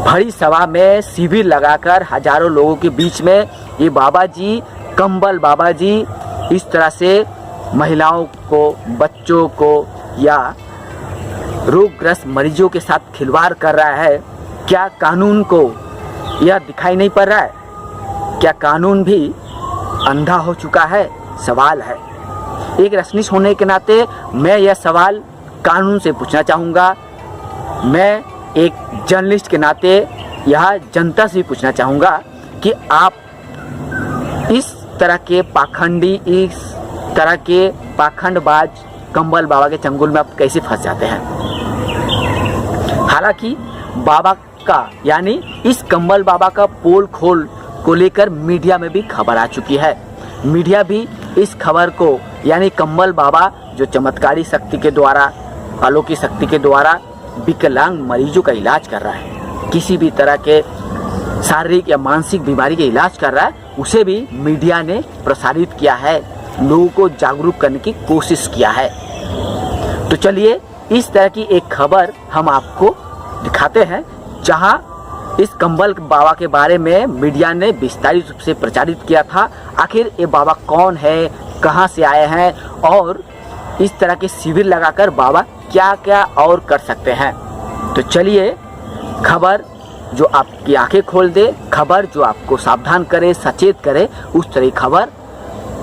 भरी सभा में शिविर लगाकर हजारों लोगों के बीच में ये बाबा जी, कंबल बाबा जी, इस तरह से महिलाओं को, बच्चों को या रोगग्रस्त मरीजों के साथ खिलवाड़ कर रहा है। क्या कानून को यह दिखाई नहीं पड़ रहा है? क्या कानून भी अंधा हो चुका है? सवाल है। एक रजनीश होने के नाते मैं यह सवाल कानून से पूछना चाहूँगा। मैं एक जर्नलिस्ट के नाते यह जनता से भी पूछना चाहूँगा कि आप इस तरह के पाखंडी, इस तरह के पाखंडबाज कंबल बाबा के चंगुल में आप कैसे फंस जाते हैं? हालांकि बाबा का यानी इस कंबल बाबा का पोल खोल को लेकर मीडिया में भी खबर आ चुकी है। मीडिया भी इस खबर को यानी कंबल बाबा जो चमत्कारी शक्ति के द्वारा, अलौकिक शक्ति के द्वारा विकलांग मरीजों का इलाज कर रहा है, किसी भी तरह के शारीरिक या मानसिक बीमारी का इलाज कर रहा है, उसे भी मीडिया ने प्रसारित किया है, लोगों को जागरूक करने की कोशिश किया है। तो चलिए इस तरह की एक खबर हम आपको दिखाते हैं जहां इस कंबल बाबा के बारे में मीडिया ने विस्तारित रूप से प्रचारित किया था। आखिर ये बाबा कौन है, कहां से आए हैं और इस तरह के शिविर लगाकर बाबा क्या क्या और कर सकते हैं। तो चलिए खबर जो आपकी आंखें खोल दे, खबर जो आपको सावधान करे, सचेत करे, उस तरह की खबर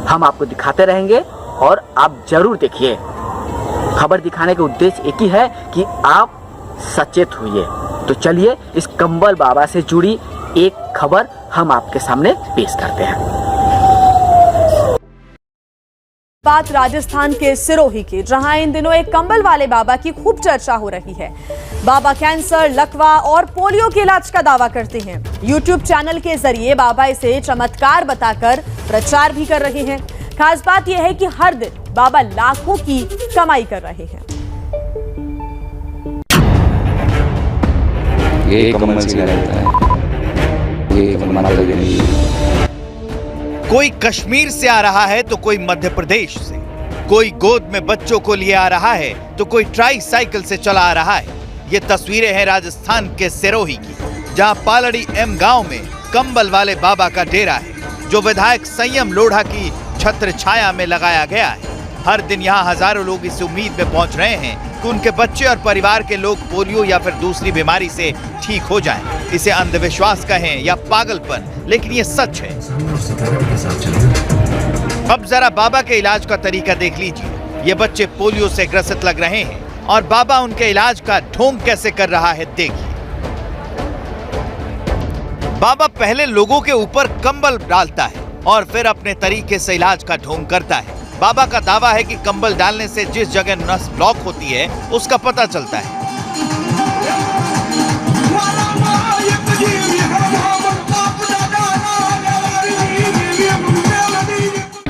हम आपको दिखाते रहेंगे और आप जरूर देखिए। खबर दिखाने का उद्देश्य एक ही है कि आप सचेत होइए। तो चलिए इस कंबल बाबा से जुड़ी एक खबर हम आपके सामने पेश करते हैं। बात राजस्थान के सिरोही की, जहां इन दिनों एक कंबल वाले बाबा की खूब चर्चा हो रही है। बाबा कैंसर, लकवा और पोलियो के इलाज का दावा करते हैं। यूट्यूब चैनल के जरिए बाबा इसे चमत्कार बताकर प्रचार भी कर रहे हैं। खास बात यह है कि हर दिन बाबा लाखों की कमाई कर रहे हैं। ये कमल से रहता है, ये माता जी। कोई कश्मीर से आ रहा है तो कोई मध्य प्रदेश से, कोई गोद में बच्चों को लिए आ रहा है तो कोई ट्राई साइकिल से चला आ रहा है। ये तस्वीरें हैं राजस्थान के सिरोही की, जहां पालड़ी एम गांव में कंबल वाले बाबा का डेरा है, जो विधायक संयम लोढ़ा की छत्र छाया में लगाया गया है। हर दिन यहाँ हजारों लोग इस उम्मीद में पहुंच रहे हैं कि उनके बच्चे और परिवार के लोग पोलियो या फिर दूसरी बीमारी से ठीक हो जाएं। इसे अंधविश्वास कहें या पागलपन, लेकिन ये सच है। अब जरा बाबा के इलाज का तरीका देख लीजिए। ये बच्चे पोलियो से ग्रसित लग रहे हैं और बाबा उनके इलाज का ढोंग कैसे कर रहा है देखिए। बाबा पहले लोगों के ऊपर कंबल डालता है और फिर अपने तरीके से इलाज का ढोंग करता है। बाबा का दावा है कि कंबल डालने से जिस जगह नस ब्लॉक होती है उसका पता चलता है।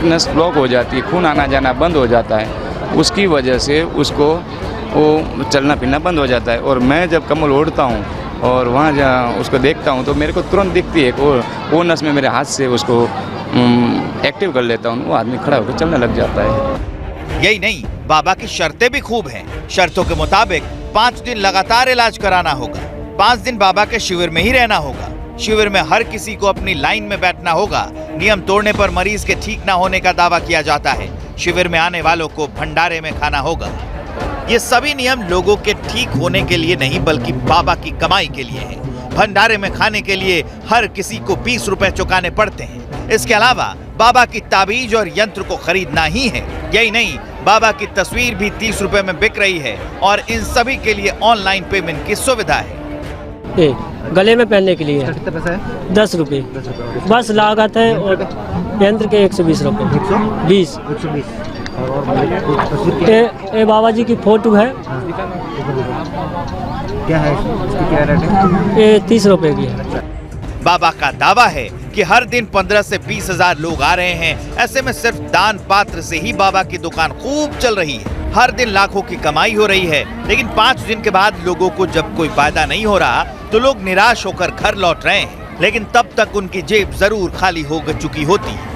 नस ब्लॉक हो जाती है, खून आना जाना बंद हो जाता है, उसकी वजह से उसको वो चलना फिरना बंद हो जाता है। और मैं जब कंबल ओढ़ता हूँ और वहाँ उसको देखता हूँ तो मेरे को तुरंत दिखती है वो नस में मेरे हाथ से उसको एक्टिव कर लेता हूँ, वो आदमी खड़ा होकर चलने लग जाता है। यही नहीं, बाबा की शर्तें भी खूब हैं। शर्तों के मुताबिक 5 दिन लगातार इलाज कराना होगा, 5 दिन बाबा के शिविर में ही रहना होगा। शिविर में हर किसी को अपनी लाइन में बैठना होगा। नियम तोड़ने पर मरीज के ठीक न होने का दावा किया जाता है। शिविर में आने वालों को भंडारे में खाना होगा। ये सभी नियम लोगों के ठीक होने के लिए नहीं बल्कि बाबा की कमाई के लिए है। भंडारे में खाने के लिए हर किसी को 20 रुपए चुकाने पड़ते हैं। इसके अलावा बाबा की ताबीज और यंत्र को खरीदना ही है। यही नहीं, बाबा की तस्वीर भी 30 रुपए में बिक रही है और इन सभी के लिए ऑनलाइन पेमेंट की सुविधा है। गले में पहनने के लिए कितना पैसा है? 10 रुपये बस लागत है और यंत्र के 120 रुपये। 20 ये बाबा जी की फोटो है। क्या है इसकी क्या रेट है? ये 30 रुपये की है। बाबा का दावा है कि हर दिन 15 से 20 हजार लोग आ रहे हैं। ऐसे में सिर्फ दान पात्र से ही बाबा की दुकान खूब चल रही है। हर दिन लाखों की कमाई हो रही है। लेकिन 5 दिन के बाद लोगों को जब कोई फायदा नहीं हो रहा तो लोग निराश होकर घर लौट रहे हैं। लेकिन तब तक उनकी जेब जरूर खाली हो चुकी होती है।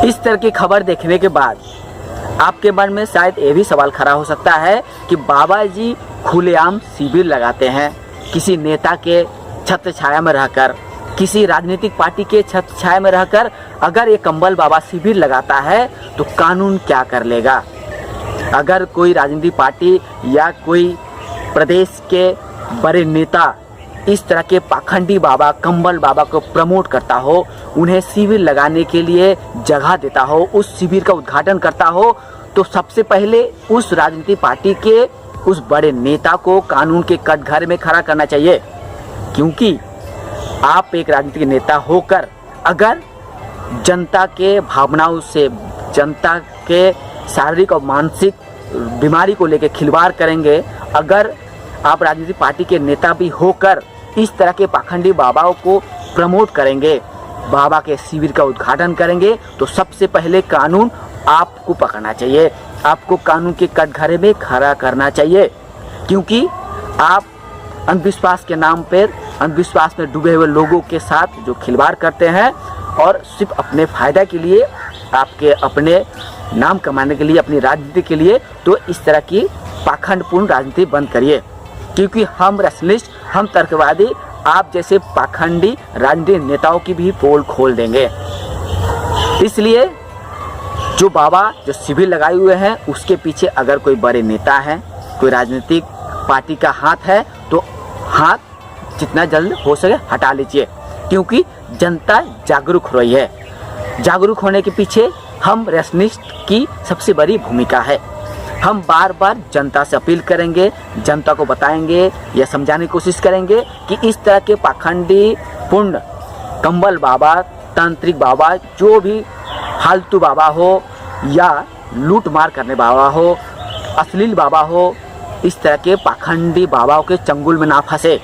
इस तरह की खबर देखने के बाद आपके मन में शायद ये भी सवाल खड़ा हो सकता है कि बाबा जी खुलेआम शिविर लगाते हैं, किसी नेता के छत्र छाया में रहकर, किसी राजनीतिक पार्टी के छत्र छाया में रहकर अगर ये कंबल बाबा शिविर लगाता है तो कानून क्या कर लेगा। अगर कोई राजनीतिक पार्टी या कोई प्रदेश के बड़े नेता इस तरह के पाखंडी बाबा कंबल बाबा को प्रमोट करता हो, उन्हें शिविर लगाने के लिए जगह देता हो, उस शिविर का उद्घाटन करता हो, तो सबसे पहले उस राजनीतिक पार्टी के उस बड़े नेता को कानून के कटघरे में खड़ा करना चाहिए। क्योंकि आप एक राजनीतिक नेता होकर अगर जनता के भावनाओं से, जनता के शारीरिक और मानसिक बीमारी को लेकर खिलवाड़ करेंगे, अगर आप राजनीतिक पार्टी के नेता भी होकर इस तरह के पाखंडी बाबाओं को प्रमोट करेंगे, बाबा के शिविर का उद्घाटन करेंगे, तो सबसे पहले कानून आपको पकड़ना चाहिए, आपको कानून के कटघरे में खड़ा करना चाहिए। क्योंकि आप अंधविश्वास के नाम पर अंधविश्वास में डूबे हुए लोगों के साथ जो खिलवाड़ करते हैं और सिर्फ अपने फायदा के लिए, आपके अपने नाम कमाने के लिए, अपनी राजनीति के लिए, तो इस तरह की पाखंडपूर्ण राजनीति बंद करिए। क्योंकि हम रैशनलिस्ट, हम तर्कवादी आप जैसे पाखंडी राजनीतिक नेताओं की भी पोल खोल देंगे। इसलिए जो बाबा जो शिविर लगाए हुए हैं उसके पीछे अगर कोई बड़े नेता हैं, कोई राजनीतिक पार्टी का हाथ है, तो हाथ जितना जल्द हो सके हटा लीजिए। क्योंकि जनता जागरूक हो रही है, जागरूक होने के पीछे हम रैशनिस्ट की सबसे बड़ी भूमिका है। हम बार बार जनता से अपील करेंगे, जनता को बताएंगे या समझाने की कोशिश करेंगे कि इस तरह के पाखंडी पूर्ण कंबल बाबा, तांत्रिक बाबा, जो भी फालतू बाबा हो या लूट मार करने बाबा हो, अश्लील बाबा हो, इस तरह के पाखंडी बाबाओं के चंगुल में ना फंसे।